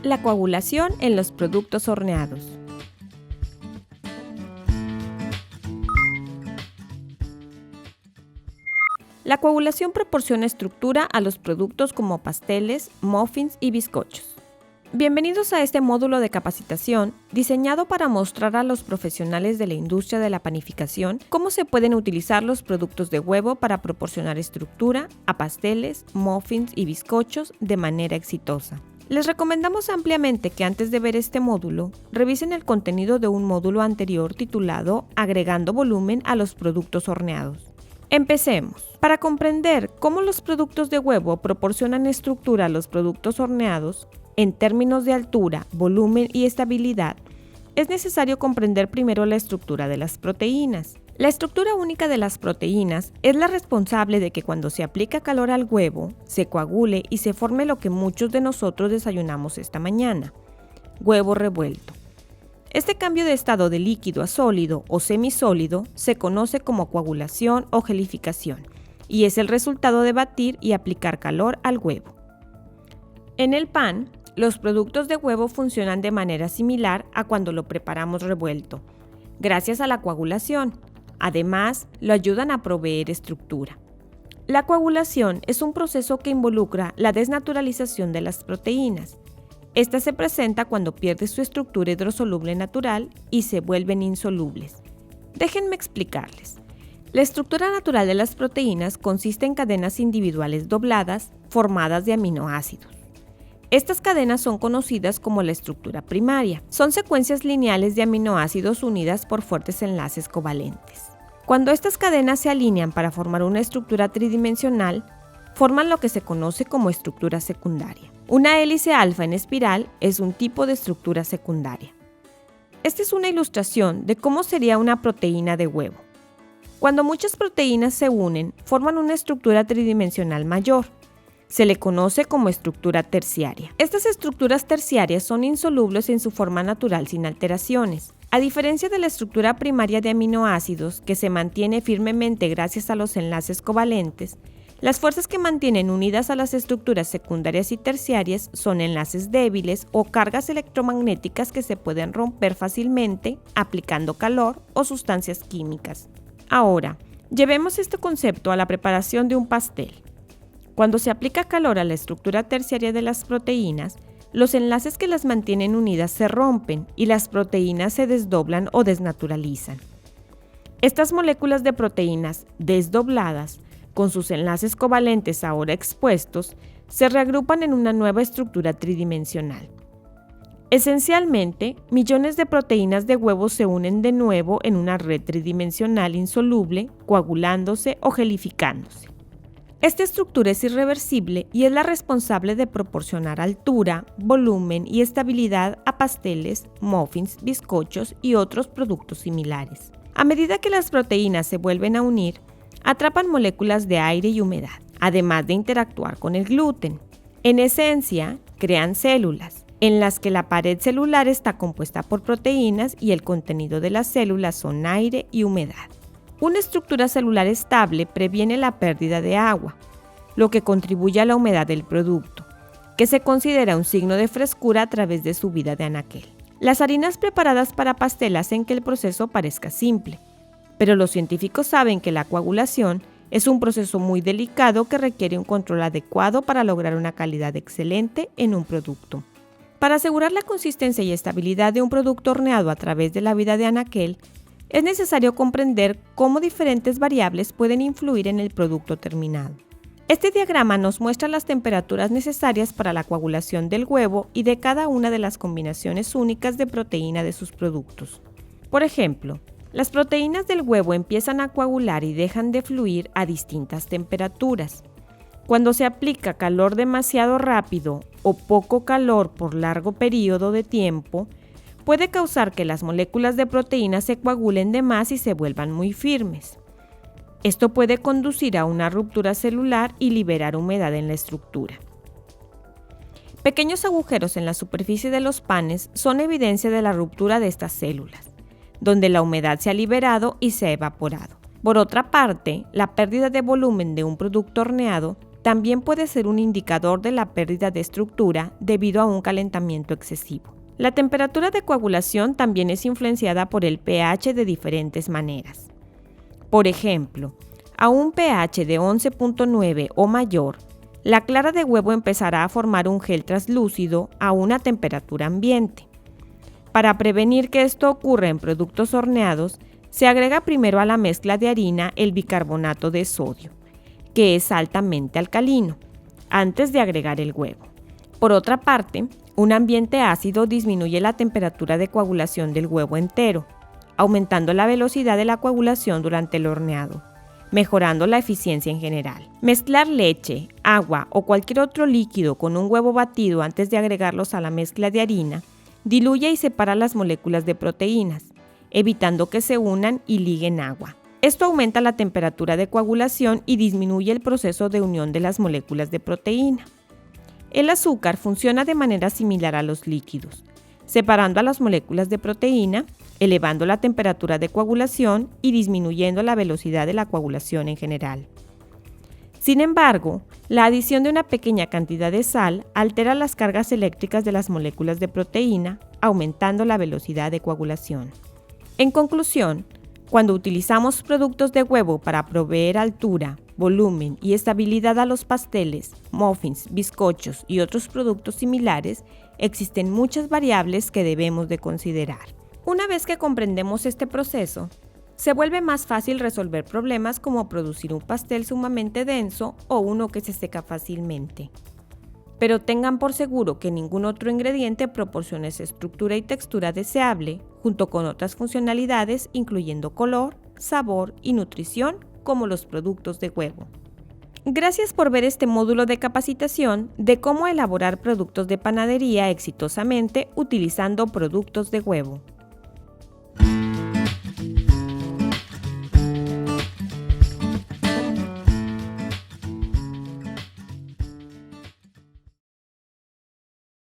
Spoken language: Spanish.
La coagulación en los productos horneados. La coagulación proporciona estructura a los productos como pasteles, muffins y bizcochos. Bienvenidos a este módulo de capacitación diseñado para mostrar a los profesionales de la industria de la panificación cómo se pueden utilizar los productos de huevo para proporcionar estructura a pasteles, muffins y bizcochos de manera exitosa. Les recomendamos ampliamente que antes de ver este módulo, revisen el contenido de un módulo anterior titulado Agregando volumen a los productos horneados. Empecemos. Para comprender cómo los productos de huevo proporcionan estructura a los productos horneados, en términos de altura, volumen y estabilidad, es necesario comprender primero la estructura de las proteínas. La estructura única de las proteínas es la responsable de que cuando se aplica calor al huevo, se coagule y se forme lo que muchos de nosotros desayunamos esta mañana: huevo revuelto. Este cambio de estado de líquido a sólido o semisólido se conoce como coagulación o gelificación y es el resultado de batir y aplicar calor al huevo. En el pan, los productos de huevo funcionan de manera similar a cuando lo preparamos revuelto, gracias a la coagulación. Además, lo ayudan a proveer estructura. La coagulación es un proceso que involucra la desnaturalización de las proteínas. Esta se presenta cuando pierde su estructura hidrosoluble natural y se vuelven insolubles. Déjenme explicarles. La estructura natural de las proteínas consiste en cadenas individuales dobladas formadas de aminoácidos. Estas cadenas son conocidas como la estructura primaria. Son secuencias lineales de aminoácidos unidas por fuertes enlaces covalentes. Cuando estas cadenas se alinean para formar una estructura tridimensional, forman lo que se conoce como estructura secundaria. Una hélice alfa en espiral es un tipo de estructura secundaria. Esta es una ilustración de cómo sería una proteína de huevo. Cuando muchas proteínas se unen, forman una estructura tridimensional mayor. Se le conoce como estructura terciaria. Estas estructuras terciarias son insolubles en su forma natural sin alteraciones. A diferencia de la estructura primaria de aminoácidos, que se mantiene firmemente gracias a los enlaces covalentes, las fuerzas que mantienen unidas a las estructuras secundarias y terciarias son enlaces débiles o cargas electromagnéticas que se pueden romper fácilmente aplicando calor o sustancias químicas. Ahora, llevemos este concepto a la preparación de un pastel. Cuando se aplica calor a la estructura terciaria de las proteínas, los enlaces que las mantienen unidas se rompen y las proteínas se desdoblan o desnaturalizan. Estas moléculas de proteínas desdobladas, con sus enlaces covalentes ahora expuestos, se reagrupan en una nueva estructura tridimensional. Esencialmente, millones de proteínas de huevo se unen de nuevo en una red tridimensional insoluble, coagulándose o gelificándose. Esta estructura es irreversible y es la responsable de proporcionar altura, volumen y estabilidad a pasteles, muffins, bizcochos y otros productos similares. A medida que las proteínas se vuelven a unir, atrapan moléculas de aire y humedad, además de interactuar con el gluten. En esencia, crean células, en las que la pared celular está compuesta por proteínas y el contenido de las células son aire y humedad. Una estructura celular estable previene la pérdida de agua, lo que contribuye a la humedad del producto, que se considera un signo de frescura a través de su vida de anaquel. Las harinas preparadas para pastel hacen que el proceso parezca simple, pero los científicos saben que la coagulación es un proceso muy delicado que requiere un control adecuado para lograr una calidad excelente en un producto. Para asegurar la consistencia y estabilidad de un producto horneado a través de la vida de anaquel, es necesario comprender cómo diferentes variables pueden influir en el producto terminado. Este diagrama nos muestra las temperaturas necesarias para la coagulación del huevo y de cada una de las combinaciones únicas de proteína de sus productos. Por ejemplo, las proteínas del huevo empiezan a coagular y dejan de fluir a distintas temperaturas. Cuando se aplica calor demasiado rápido o poco calor por largo periodo de tiempo, puede causar que las moléculas de proteína se coagulen de más y se vuelvan muy firmes. Esto puede conducir a una ruptura celular y liberar humedad en la estructura. Pequeños agujeros en la superficie de los panes son evidencia de la ruptura de estas células, donde la humedad se ha liberado y se ha evaporado. Por otra parte, la pérdida de volumen de un producto horneado también puede ser un indicador de la pérdida de estructura debido a un calentamiento excesivo. La temperatura de coagulación también es influenciada por el pH de diferentes maneras. Por ejemplo, a un pH de 11.9 o mayor, la clara de huevo empezará a formar un gel translúcido a una temperatura ambiente. Para prevenir que esto ocurra en productos horneados, se agrega primero a la mezcla de harina el bicarbonato de sodio, que es altamente alcalino, antes de agregar el huevo. Por otra parte, un ambiente ácido disminuye la temperatura de coagulación del huevo entero, aumentando la velocidad de la coagulación durante el horneado, mejorando la eficiencia en general. Mezclar leche, agua o cualquier otro líquido con un huevo batido antes de agregarlos a la mezcla de harina diluye y separa las moléculas de proteínas, evitando que se unan y liguen agua. Esto aumenta la temperatura de coagulación y disminuye el proceso de unión de las moléculas de proteína. El azúcar funciona de manera similar a los líquidos, separando a las moléculas de proteína, elevando la temperatura de coagulación y disminuyendo la velocidad de la coagulación en general. Sin embargo, la adición de una pequeña cantidad de sal altera las cargas eléctricas de las moléculas de proteína, aumentando la velocidad de coagulación. En conclusión, cuando utilizamos productos de huevo para proveer altura, volumen y estabilidad a los pasteles, muffins, bizcochos y otros productos similares, existen muchas variables que debemos de considerar. Una vez que comprendemos este proceso, se vuelve más fácil resolver problemas como producir un pastel sumamente denso o uno que se seca fácilmente. Pero tengan por seguro que ningún otro ingrediente proporciona esa estructura y textura deseable, junto con otras funcionalidades incluyendo color, sabor y nutrición, como los productos de huevo. Gracias por ver este módulo de capacitación de cómo elaborar productos de panadería exitosamente utilizando productos de huevo.